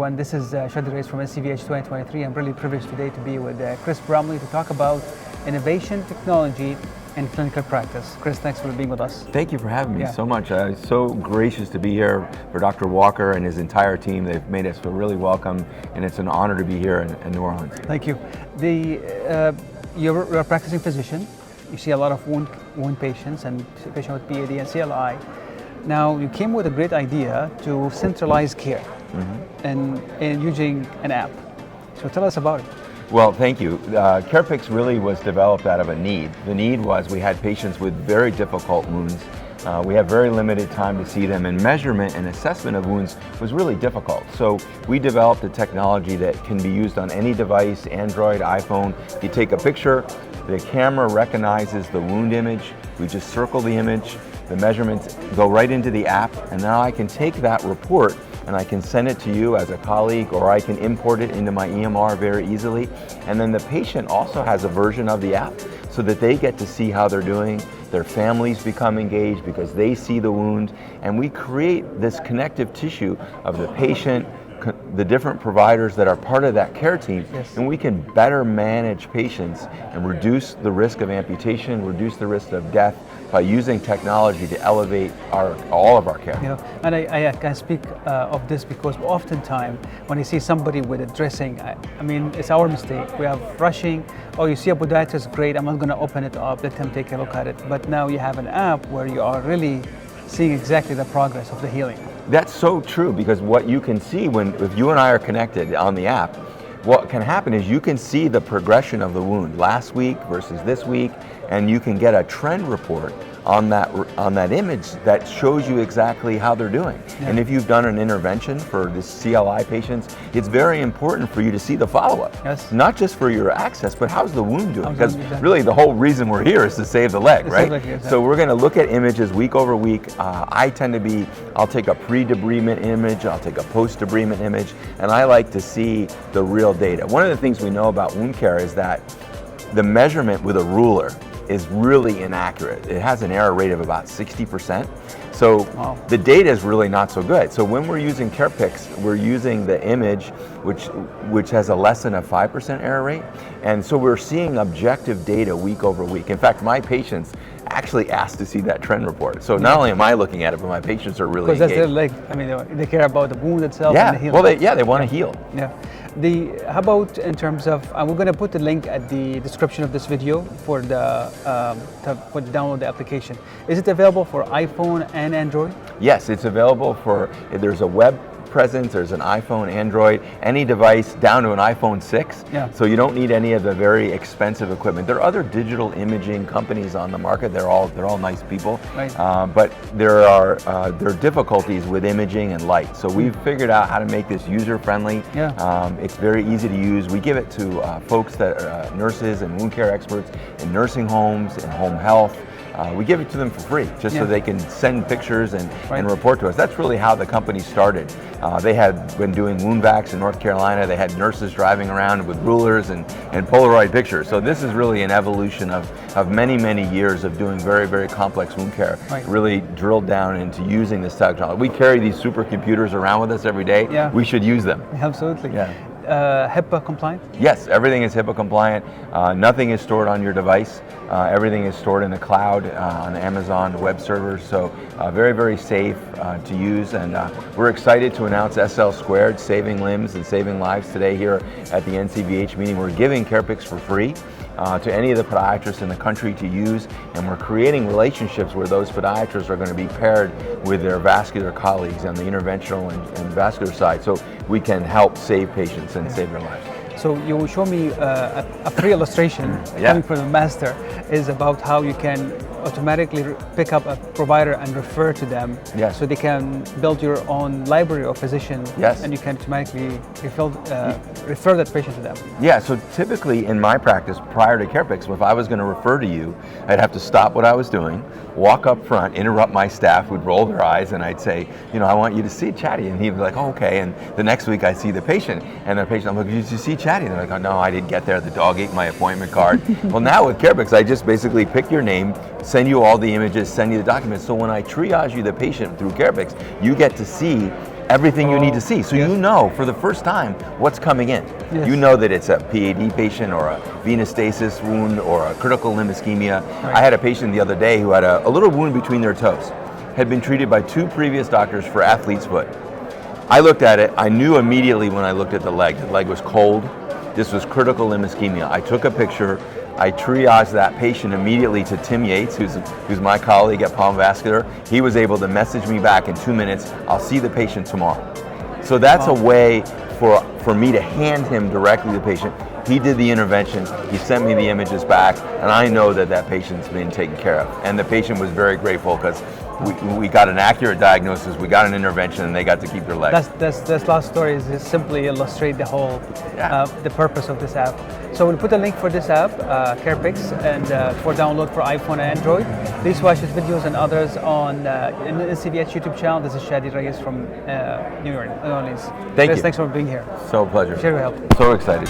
everyone. This is Chadi Alraies from NCVH 2023. I'm really privileged today to be with Chris Bromley to talk about innovation, technology, and clinical practice. Chris, thanks for being with us. Thank you for having me so much. So gracious to be here for Dr. Walker and his entire team. They've made us feel really welcome, and it's an honor to be here in New Orleans. Thank you. You're a practicing physician. You see a lot of wound patients and patients with PAD and CLI. Now, you came with a great idea to centralize care and using an app. So tell us about it. Well, thank you. CAREPIC really was developed out of a need. The need was we had patients with very difficult wounds. We have very limited time to see them, and measurement and assessment of wounds was really difficult. So we developed a technology that can be used on any device, Android, iPhone. You take a picture, the camera recognizes the wound image, we just circle the image, the measurements go right into the app, and now I can take that report and I can send it to you as a colleague, or I can import it into my EMR very easily. And then the patient also has a version of the app so that they get to see how they're doing. Their families become engaged because they see the wound, and we create this connective tissue of the patient, the different providers that are part of that care team, and we can better manage patients and reduce the risk of amputation, reduce the risk of death by using technology to elevate all of our care. And I can speak of this because oftentimes when you see somebody with a dressing, I mean, it's our mistake. We have rushing, oh, you see a podiatrist, great, I'm not going to open it up, let him take a look at it. But now you have an app where you are really seeing exactly the progress of the healing. That's so true, because what you can see if you and I are connected on the app, what can happen is you can see the progression of the wound last week versus this week, and you can get a trend report on that image that shows you exactly how they're doing. And if you've done an intervention for the CLI patients, it's very important for you to see the follow-up. Not just for your access, but how's the wound doing? Because really the whole reason we're here is to save the leg, right? So we're going to look at images week over week. I'll take a pre-debridement image, I'll take a post-debridement image, and I like to see the real data. One of the things we know about wound care is that the measurement with a ruler is really inaccurate. It has an error rate of about 60%. So the data is really not so good. So when we're using CAREPIC, we're using the image which has a less than a 5% error rate. And so we're seeing objective data week over week. In fact, my patients actually asked to see that trend report. So not only am I looking at it, but my patients are really engaged. Because that's their leg. I mean, they care about the wound itself and the healing. Well, they want to heal. How about in terms of, we're going to put the link at the description of this video for to download the application. Is it available for iPhone and Android? Yes, it's available there's a web presence, there's an iPhone, Android, any device down to an iPhone 6. So you don't need any of the very expensive equipment. There are other digital imaging companies on the market. They're all nice people, but there are difficulties with imaging and light. So we've figured out how to make this user-friendly. It's very easy to use. We give it to folks that are nurses and wound care experts in nursing homes and home health. We give it to them for free, just so they can send pictures and report to us. That's really how the company started. They had been doing wound vacs in North Carolina. They had nurses driving around with rulers and Polaroid pictures. So this is really an evolution of many, many years of doing very, very complex wound care, really drilled down into using this technology. We carry these supercomputers around with us every day. We should use them. Absolutely. HIPAA compliant? Yes, everything is HIPAA compliant. Nothing is stored on your device. Everything is stored in the cloud on Amazon web servers. So very, very safe to use. And we're excited to announce SL Squared, saving limbs and saving lives today here at the NCVH meeting. We're giving CAREPIC for free to any of the podiatrists in the country to use, and we're creating relationships where those podiatrists are going to be paired with their vascular colleagues on the interventional and vascular side, so we can help save patients and save their lives. So you will show me a pre-illustration coming from the master is about how you can automatically pick up a provider and refer to them, so they can build your own library of physicians, and you can automatically refer that patient to them. So typically in my practice prior to CAREPIC, if I was going to refer to you, I'd have to stop what I was doing, walk up front, interrupt my staff, would roll their eyes, and I'd say, I want you to see Chadi, and he'd be like, oh, okay. And the next week I see the patient, and the patient, I'm like, did you see Chadi? And they're like, oh, no, I didn't get there. The dog ate my appointment card. Well, now with CAREPIC, I just basically pick your name, send you all the images, send you the documents. So when I triage you the patient through CAREPIC, you get to see everything you need to see. So Yes. you know for the first time what's coming in. Yes. You know that it's a PAD patient or a venous stasis wound or a critical limb ischemia. I had a patient the other day who had a little wound between their toes, had been treated by 2 previous doctors for athlete's foot. I looked at it, I knew immediately when I looked at the leg was cold. This was critical limb ischemia. I took a picture, I triaged that patient immediately to Tim Yates, who's my colleague at Palm Vascular. He was able to message me back in 2 minutes, I'll see the patient tomorrow. So that's a way for me to hand him directly the patient. He did the intervention, he sent me the images back, and I know that that patient's been taken care of. And the patient was very grateful because we got an accurate diagnosis, we got an intervention, and they got to keep their leg. This last story is simply illustrate the whole, the purpose of this app. So we'll put a link for this app, CAREPIC, and for download for iPhone and Android. Please watch his videos and others on in the NCVH YouTube channel. This is Chadi Alraies from New Orleans. Thank you. Thanks for being here. So a pleasure. Share your help. So excited.